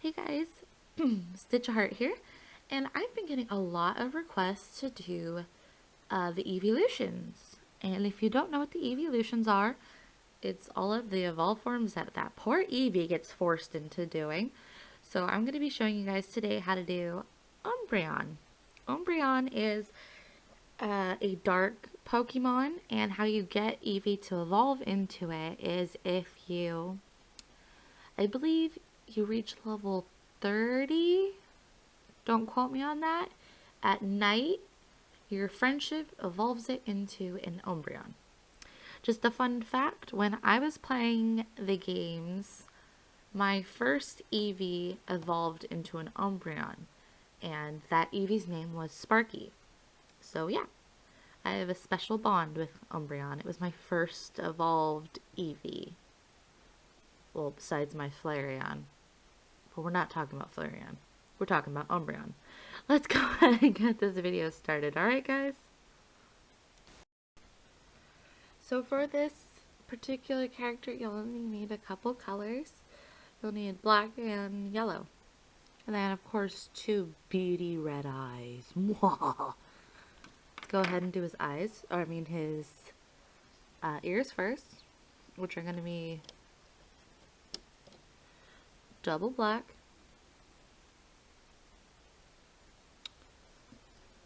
Hey guys, Stitch Heart here, and I've been getting a lot of requests to do the Eeveelutions. And if you don't know what the Eeveelutions are, it's all of the evolved forms that poor Eevee gets forced into doing. So I'm going to be showing you guys today how to do Umbreon. Umbreon is a dark Pokemon, and how you get Eevee to evolve into it is if you, I believe you reach level 30, don't quote me on that, at night, your friendship evolves it into an Umbreon. Just a fun fact, when I was playing the games, my first Eevee evolved into an Umbreon, and that Eevee's name was Sparky. So yeah, I have a special bond with Umbreon. It was my first evolved Eevee. Well, besides my Flareon. But we're not talking about Flareon. We're talking about Umbreon. Let's go ahead and get this video started. Alright, guys? So for this particular character, you'll only need a couple colors. You'll need black and yellow. And then, of course, two beady red eyes. Let's go ahead and do his eyes. Or, I mean, his ears first, which are going to be double black,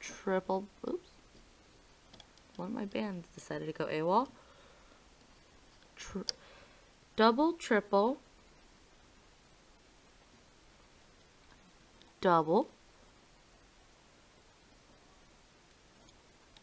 triple, oops, one of my bands decided to go AWOL, double, triple, double,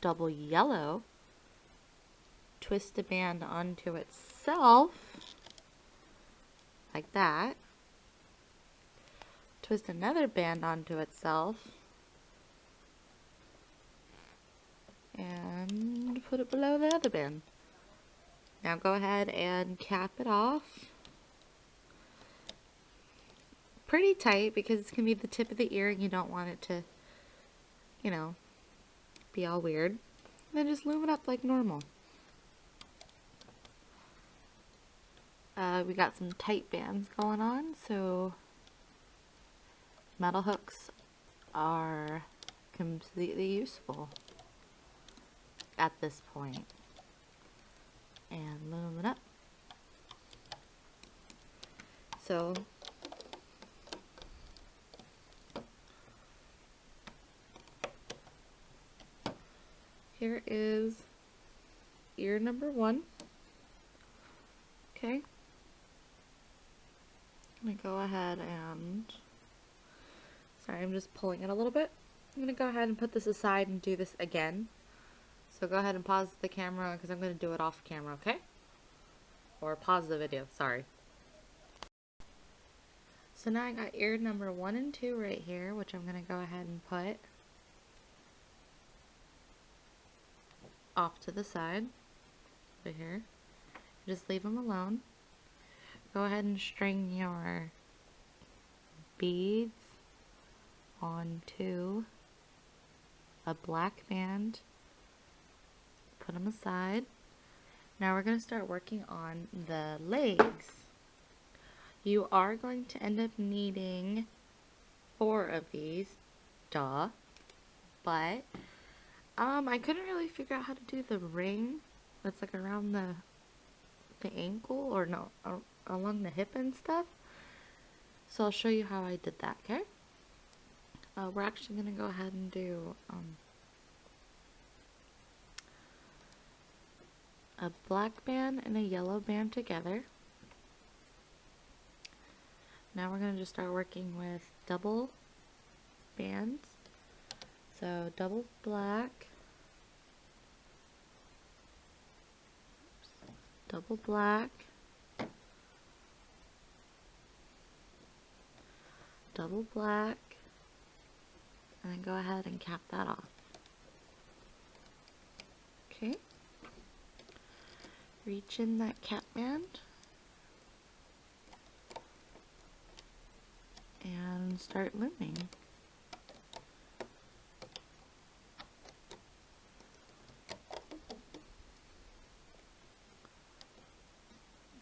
double yellow, twist a band onto itself, like that, twist another band onto itself, and put it below the other band. Now go ahead and cap it off. Pretty tight because it's going to be the tip of the ear and you don't want it to, you know, be all weird. And then just loom it up like normal. We got some tight bands going on, so metal hooks are completely useful at this point. And loom it up. So here is ear number 1. Okay. I'm going to go ahead and, sorry, I'm just pulling it a little bit. I'm going to go ahead and put this aside and do this again. So go ahead and pause the camera because I'm going to do it off camera, okay? Or pause the video, sorry. So now I got ear number 1 and 2 right here, which I'm going to go ahead and put off to the side, right here. Just leave them alone. Go ahead and string your beads onto a black band. Put them aside. Now we're going to start working on the legs. You are going to end up needing 4 of these, duh, but I couldn't really figure out how to do the ring that's like around the ankle, or no, along the hip and stuff. So I'll show you how I did that, okay? We're actually going to go ahead and do a black band and a yellow band together. Now we're going to just start working with double bands. So double black, double black, double black, and then go ahead and cap that off. Okay. Reach in that cap band and start looming.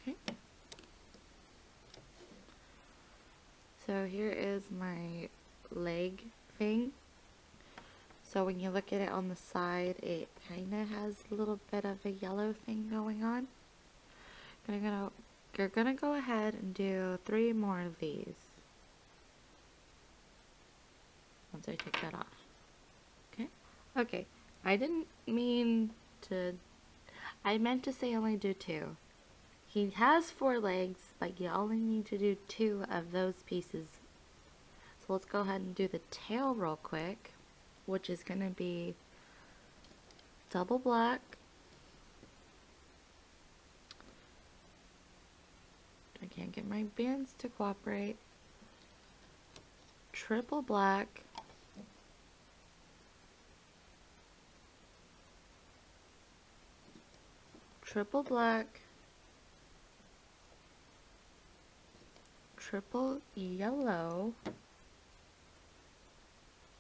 Okay. So here is my leg thing. So when you look at it on the side, it kind of has a little bit of a yellow thing going on. You're gonna go ahead and do 3 more of these. Once I take that off. Okay? Okay. I didn't mean to... I meant to say only do 2. He has 4 legs, but you only need to do 2 of those pieces. So let's go ahead and do the tail real quick, which is going to be double black, I can't get my bands to cooperate, triple black, triple black, triple yellow,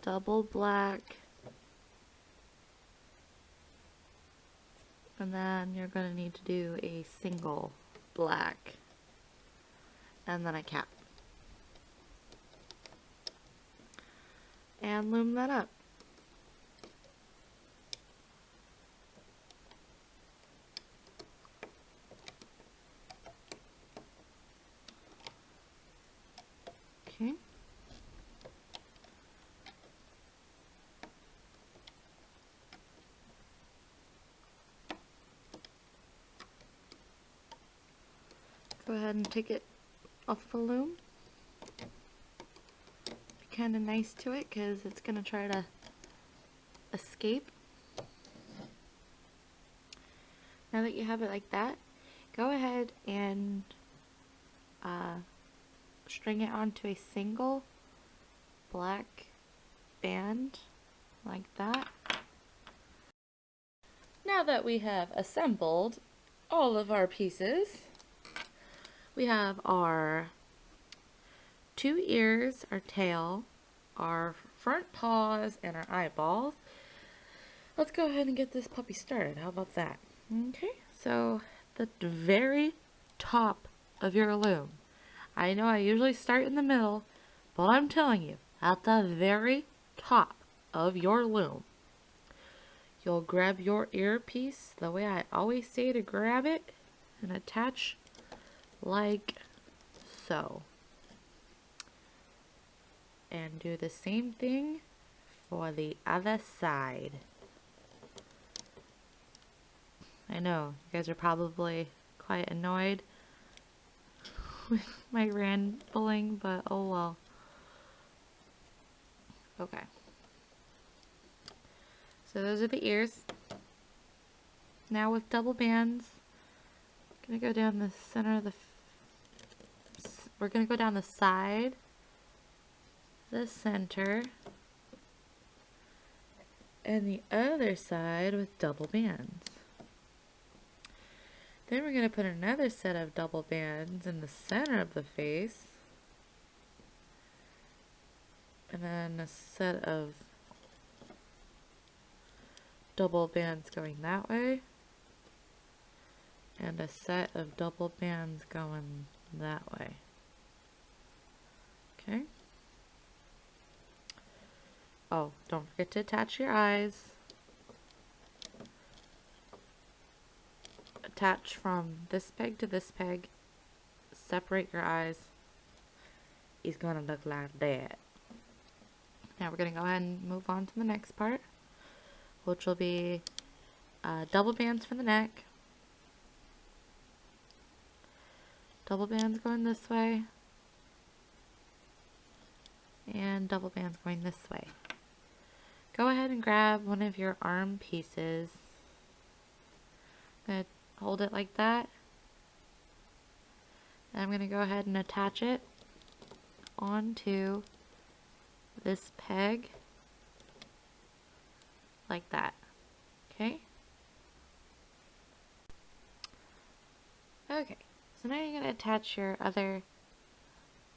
double black, and then you're going to need to do a single black, and then a cap. And loom that up. Okay. Go ahead and take it off the loom. Be kind of nice to it because it's going to try to escape. Now that you have it like that, go ahead and string it onto a single black band like that. Now that we have assembled all of our pieces, we have our 2 ears, our tail, our front paws, and our eyeballs. Let's go ahead and get this puppy started. How about that? Okay, so the very top of your loom. I know I usually start in the middle, but I'm telling you, at the very top of your loom, you'll grab your earpiece the way I always say to grab it and attach like so. And do the same thing for the other side. I know, you guys are probably quite annoyed with my rambling, but oh well. Okay. So those are the ears. Now with double bands, I'm gonna go down the center of the... we're gonna go down the side, the center, and the other side with double bands. Then we're going to put another set of double bands in the center of the face. And then a set of double bands going that way. And a set of double bands going that way. Okay. Oh, don't forget to attach your eyes. Attach from this peg to this peg. Separate your eyes. He's gonna look like that. Now we're gonna go ahead and move on to the next part, which will be double bands for the neck. Double bands going this way. And double bands going this way. Go ahead and grab one of your arm pieces. I'm gonna hold it like that. And I'm gonna go ahead and attach it onto this peg like that. Okay? Okay, so now you're going to attach your other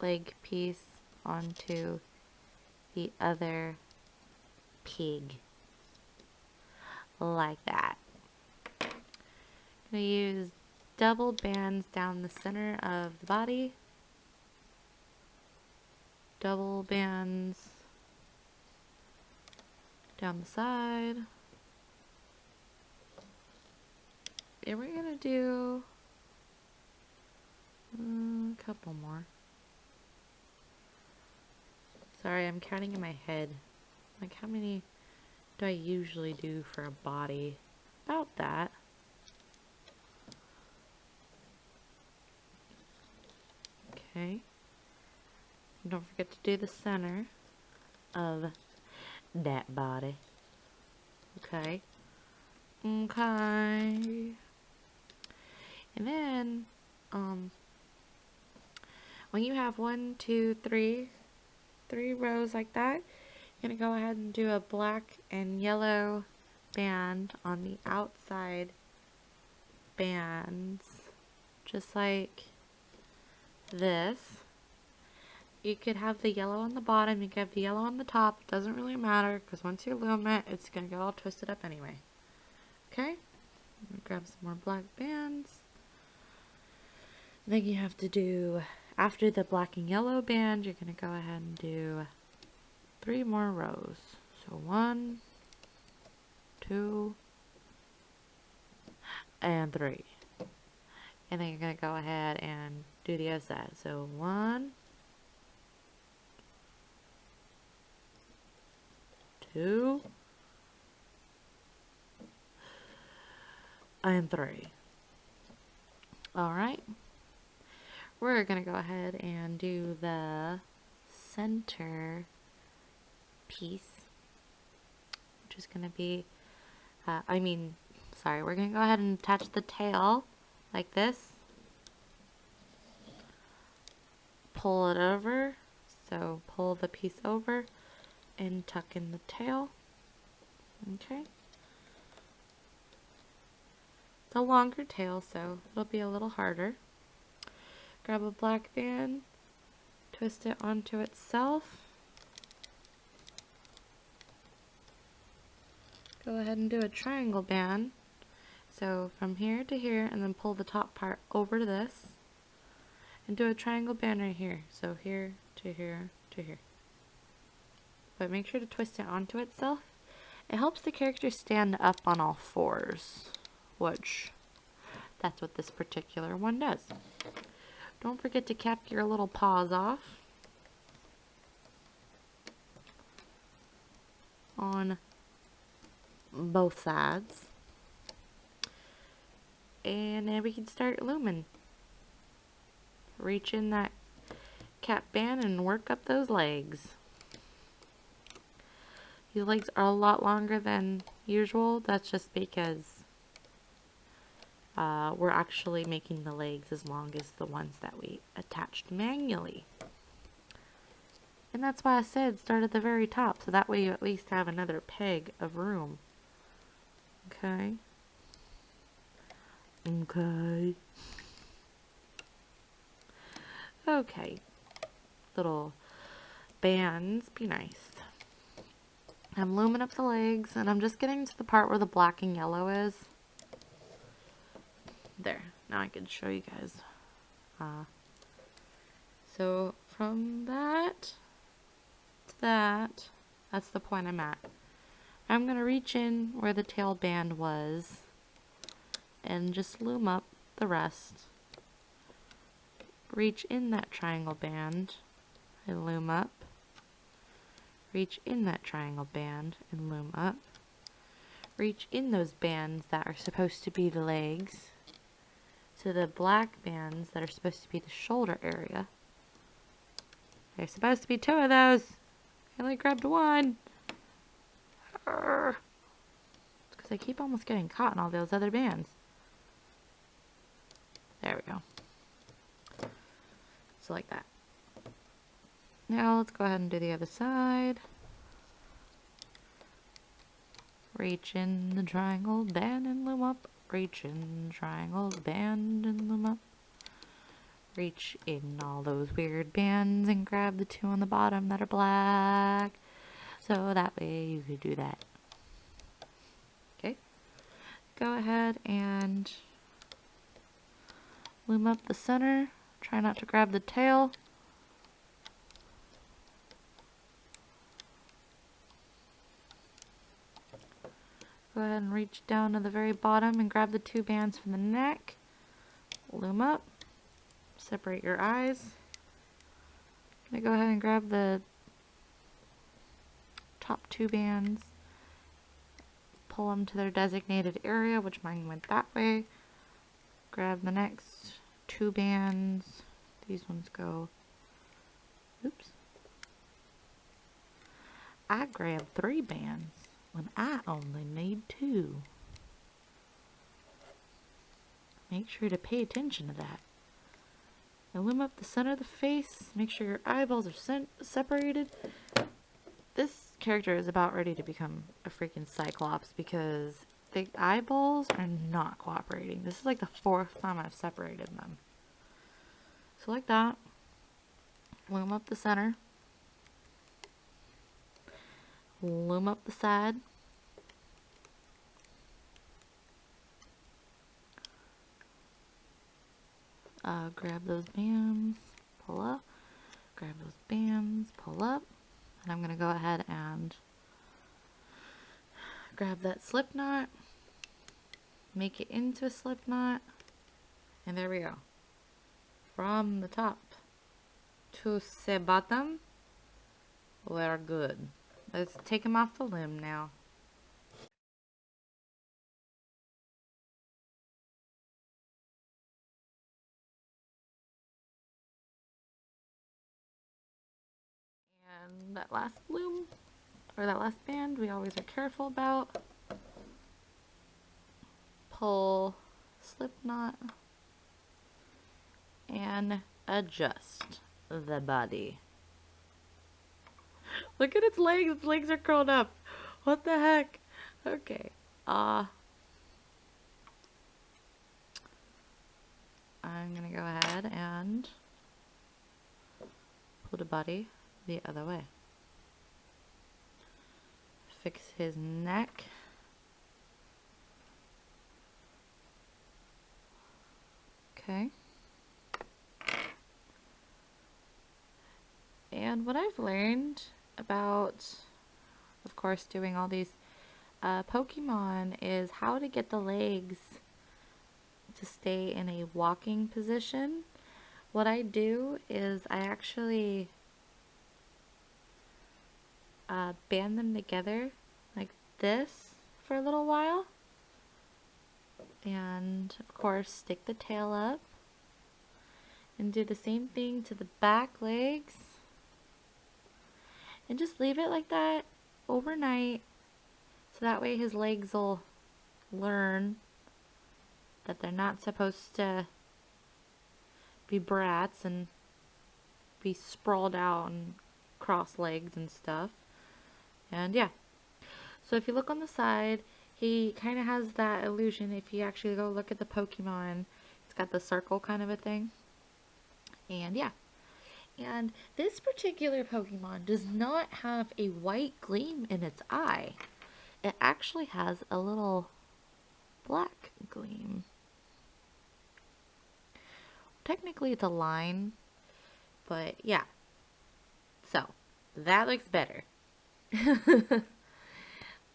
leg piece onto the other pig. Like that. I'm going to use double bands down the center of the body. double bands down the side. And we're gonna do a couple more. Sorry, I'm counting in my head. Like, how many do I usually do for a body? About that. Okay. Don't forget to do the center of that body. Okay. Okay. And then, when you have 1, 2, 3 rows like that, you're gonna go ahead and do a black and yellow band on the outside bands, just like this. You could have the yellow on the bottom, you could have the yellow on the top. It doesn't really matter, because once you loom it, it's gonna get all twisted up anyway. Okay? I'm gonna grab some more black bands. Then you have to do, after the black and yellow band, you're gonna go ahead and do 3 more rows. So 1, 2, and 3. And then you're gonna go ahead and do the other side. So 1, 2, and 3. Alright. We're gonna go ahead and do the center piece, which is gonna be, we're gonna go ahead and attach the tail like this. Pull it over, so pull the piece over and tuck in the tail. Okay. It's a longer tail, so it'll be a little harder. Grab a black band, twist it onto itself. Go ahead and do a triangle band. So from here to here, and then pull the top part over to this. And do a triangle band right here. So here to here to here. But make sure to twist it onto itself. It helps the character stand up on all fours, which that's what this particular one does. Don't forget to cap your little paws off on both sides. And then we can start looming. Reach in that cap band and work up those legs. These legs are a lot longer than usual. That's just because we're actually making the legs as long as the ones that we attached manually. And that's why I said start at the very top, so that way you at least have another peg of room. Okay. Okay. Okay. Little bands, be nice. I'm looming up the legs, and I'm just getting to the part where the black and yellow is. There. Now I can show you guys. So from that to that, that's the point I'm at. I'm going to reach in where the tail band was and just loom up the rest. Reach in that triangle band and loom up. Reach in that triangle band and loom up. Reach in those bands that are supposed to be the legs to the black bands that are supposed to be the shoulder area. There's supposed to be 2 of those. I only grabbed 1. It's because I keep almost getting caught in all those other bands. There we go. So like that. Now let's go ahead and do the other side. Reach in the triangle band and loom up. Reach in triangle band and loom up. Reach in all those weird bands and grab the 2 on the bottom that are black. So that way you could do that. Okay. Go ahead and loom up the center. Try not to grab the tail. Go ahead and reach down to the very bottom and grab the 2 bands from the neck. Loom up. Separate your eyes. I'm gonna go ahead and grab the top 2 bands. Pull them to their designated area, which mine went that way. Grab the next 2 bands. These ones go. Oops. I grabbed 3 bands when I only need 2. Make sure to pay attention to that. Now loom up the center of the face. Make sure your eyeballs are separated. This character is about ready to become a freaking Cyclops because the eyeballs are not cooperating. This is like the 4th time I've separated them. So like that. Loom up the center. Loom up the side. Grab those bands, pull up. Grab those bands, pull up. And I'm going to go ahead and grab that slip knot, make it into a slip knot, and there we go. From the top to the bottom, we're good. Let's take him off the limb now. And that last loom, or that last band, we always are careful about. Pull, slip knot, and adjust the body. Look at its legs. Its legs are curled up. What the heck? Okay. I'm gonna go ahead and pull the body the other way. Fix his neck. Okay. And what I've learned about, of course, doing all these Pokemon is how to get the legs to stay in a walking position. What I do is I actually band them together like this for a little while, and of course stick the tail up and do the same thing to the back legs, and just leave it like that overnight, so that way his legs will learn that they're not supposed to be brats and be sprawled out and cross legs and stuff. And yeah, so if you look on the side, he kind of has that illusion. If you actually go look at the Pokemon, it's got the circle kind of a thing. And yeah, and this particular Pokemon does not have a white gleam in its eye. It actually has a little black gleam. Technically it's a line, but yeah. So, that looks better.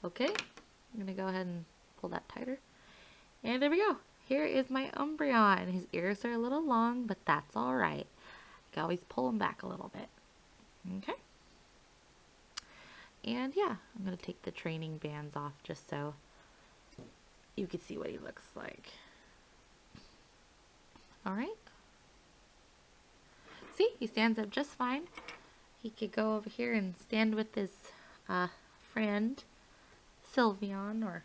Okay, I'm going to go ahead and pull that tighter. And there we go. Here is my Umbreon. His ears are a little long, but that's alright. I can always pull them back a little bit. Okay. And yeah, I'm going to take the training bands off just so you can see what he looks like. Alright. See, he stands up just fine. He could go over here and stand with his friend, Sylveon, or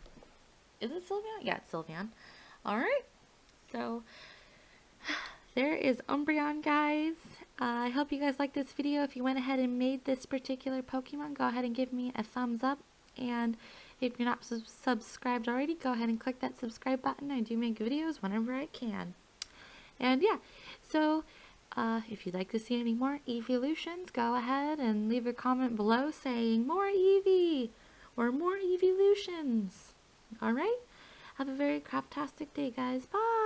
is it Sylveon? Yeah, it's Sylveon. Alright, so there is Umbreon, guys. I hope you guys liked this video. If you went ahead and made this particular Pokemon, go ahead and give me a thumbs up. And if you're not subscribed already, go ahead and click that subscribe button. I do make videos whenever I can. And yeah, so if you'd like to see any more Eeveelutions, go ahead and leave a comment below saying more Eevee or more Eeveelutions. Alright? Have a very craptastic day, guys. Bye!